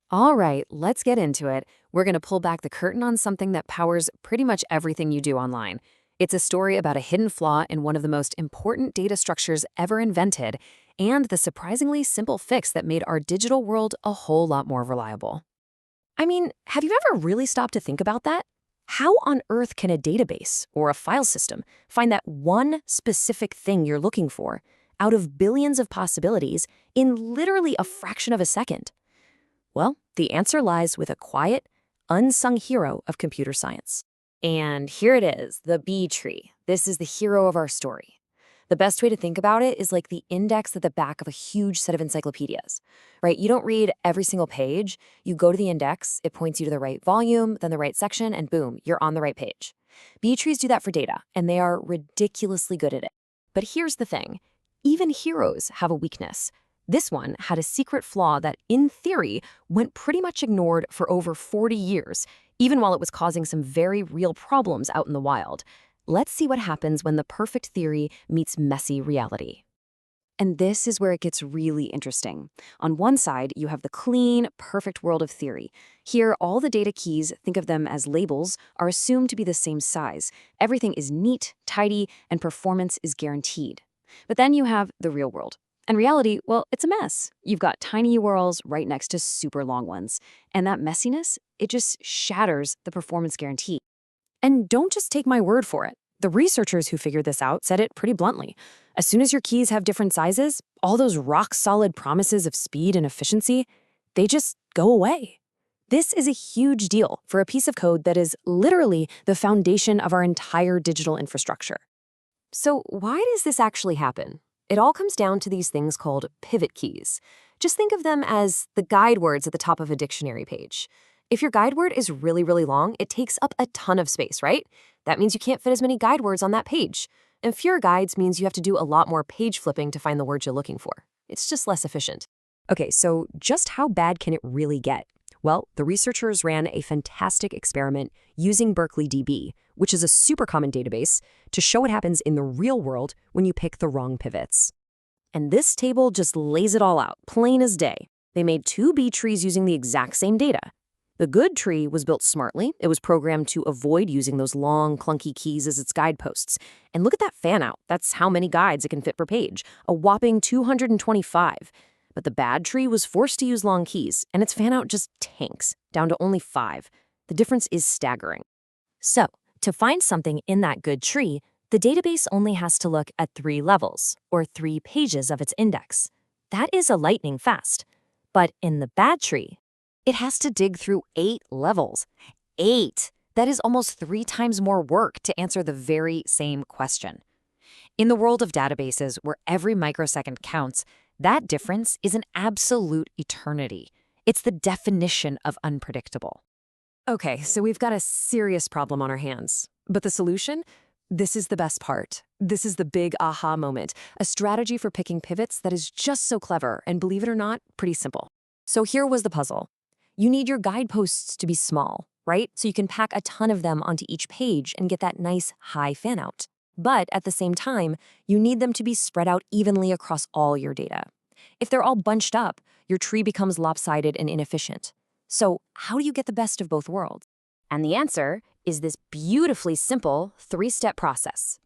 All right, let's get into it. We're going to pull back the curtain on something that powers pretty much everything you do online. It's a story about a hidden flaw in one of the most important data structures ever invented, and the surprisingly simple fix that made our digital world a whole lot more reliable. I mean, have you ever really stopped to think about that? How on earth can a database or a file system find that one specific thing you're looking for out of billions of possibilities in literally a fraction of a second? Well, the answer lies with a quiet, unsung hero of computer science. And here it is, the B tree. This is the hero of our story. The best way to think about it is like the index at the back of a huge set of encyclopedias, right? You don't read every single page. You go to the index, it points you to the right volume, then the right section, and boom, you're on the right page. B trees do that for data, and they are ridiculously good at it. But here's the thing. Even heroes have a weakness. This one had a secret flaw that, in theory, went pretty much ignored for over 40 years, even while it was causing some very real problems out in the wild. Let's see what happens when the perfect theory meets messy reality. And this is where it gets really interesting. On one side, you have the clean, perfect world of theory. Here, all the data keys, think of them as labels, are assumed to be the same size. Everything is neat, tidy, and performance is guaranteed. But then you have the real world. And reality, well, it's a mess. You've got tiny URLs right next to super long ones. And that messiness, it just shatters the performance guarantee. And don't just take my word for it. The researchers who figured this out said it pretty bluntly. As soon as your keys have different sizes, all those rock-solid promises of speed and efficiency, they just go away. This is a huge deal for a piece of code that is literally the foundation of our entire digital infrastructure. So why does this actually happen? It all comes down to these things called pivot keys. Just think of them as the guide words at the top of a dictionary page. If your guide word is really, really long, it takes up a ton of space, right? That means you can't fit as many guide words on that page. And fewer guides means you have to do a lot more page flipping to find the words you're looking for. It's just less efficient. Okay, so just how bad can it really get? Well, the researchers ran a fantastic experiment using Berkeley DB, which is a super common database, to show what happens in the real world when you pick the wrong pivots. And this table just lays it all out, plain as day. They made two B trees using the exact same data. The good tree was built smartly. It was programmed to avoid using those long, clunky keys as its guideposts. And look at that fan out. That's how many guides it can fit per page, a whopping 225. But the bad tree was forced to use long keys, and its fan out just tanks, down to only 5. The difference is staggering. So, to find something in that good tree, the database only has to look at 3 levels, or 3 pages of its index. That is a lightning fast. But in the bad tree, it has to dig through 8 levels. 8! That is almost 3 times more work to answer the very same question. In the world of databases, where every microsecond counts, that difference is an absolute eternity. It's the definition of unpredictable. Okay, so we've got a serious problem on our hands. But the solution? This is the best part. This is the big aha moment, a strategy for picking pivots that is just so clever and, believe it or not, pretty simple. So here was the puzzle. You need your guideposts to be small, right? So you can pack a ton of them onto each page and get that nice high fan out. But at the same time, you need them to be spread out evenly across all your data. If they're all bunched up, your tree becomes lopsided and inefficient. So how do you get the best of both worlds? And the answer is this beautifully simple 3-step process.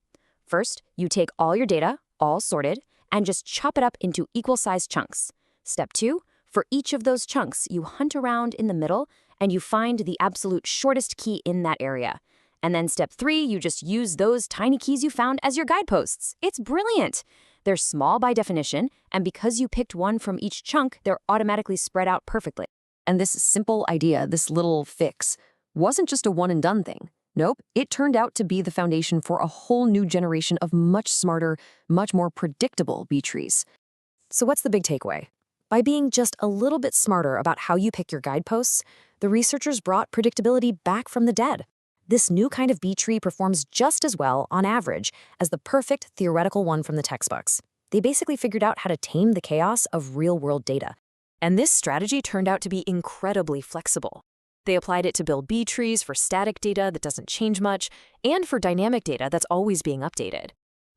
First, you take all your data, all sorted, and just chop it up into equal-sized chunks. Step 2, for each of those chunks, you hunt around in the middle and you find the absolute shortest key in that area. And then step 3, you just use those tiny keys you found as your guideposts. It's brilliant. They're small by definition, and because you picked one from each chunk, they're automatically spread out perfectly. And this simple idea, this little fix, wasn't just a one-and-done thing. Nope, it turned out to be the foundation for a whole new generation of much smarter, much more predictable B trees. So what's the big takeaway? By being just a little bit smarter about how you pick your guideposts, the researchers brought predictability back from the dead. This new kind of B tree performs just as well, on average, as the perfect theoretical one from the textbooks. They basically figured out how to tame the chaos of real-world data. And this strategy turned out to be incredibly flexible. They applied it to build B trees for static data that doesn't change much, and for dynamic data that's always being updated.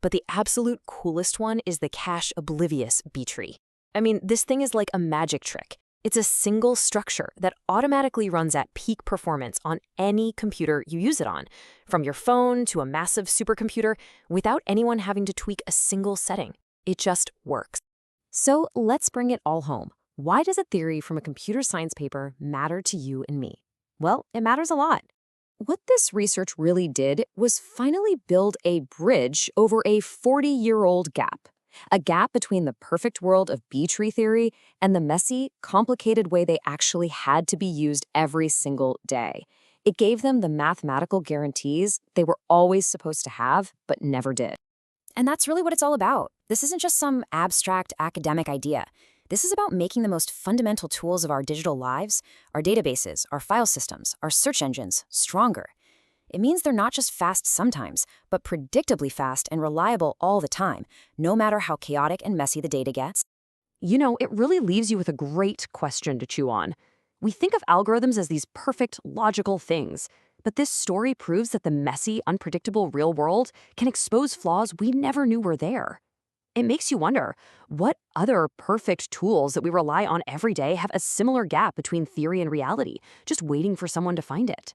But the absolute coolest one is the cache-oblivious B tree. I mean, this thing is like a magic trick. It's a single structure that automatically runs at peak performance on any computer you use it on, from your phone to a massive supercomputer, without anyone having to tweak a single setting. It just works. So let's bring it all home. Why does a theory from a computer science paper matter to you and me? Well, it matters a lot. What this research really did was finally build a bridge over a 40-year-old gap. A gap between the perfect world of B-tree theory and the messy, complicated way they actually had to be used every single day. It gave them the mathematical guarantees they were always supposed to have, but never did. And that's really what it's all about. This isn't just some abstract academic idea. This is about making the most fundamental tools of our digital lives, our databases, our file systems, our search engines, stronger. It means they're not just fast sometimes, but predictably fast and reliable all the time, no matter how chaotic and messy the data gets. You know, it really leaves you with a great question to chew on. We think of algorithms as these perfect, logical things, but this story proves that the messy, unpredictable real world can expose flaws we never knew were there. It makes you wonder, what other perfect tools that we rely on every day have a similar gap between theory and reality, just waiting for someone to find it?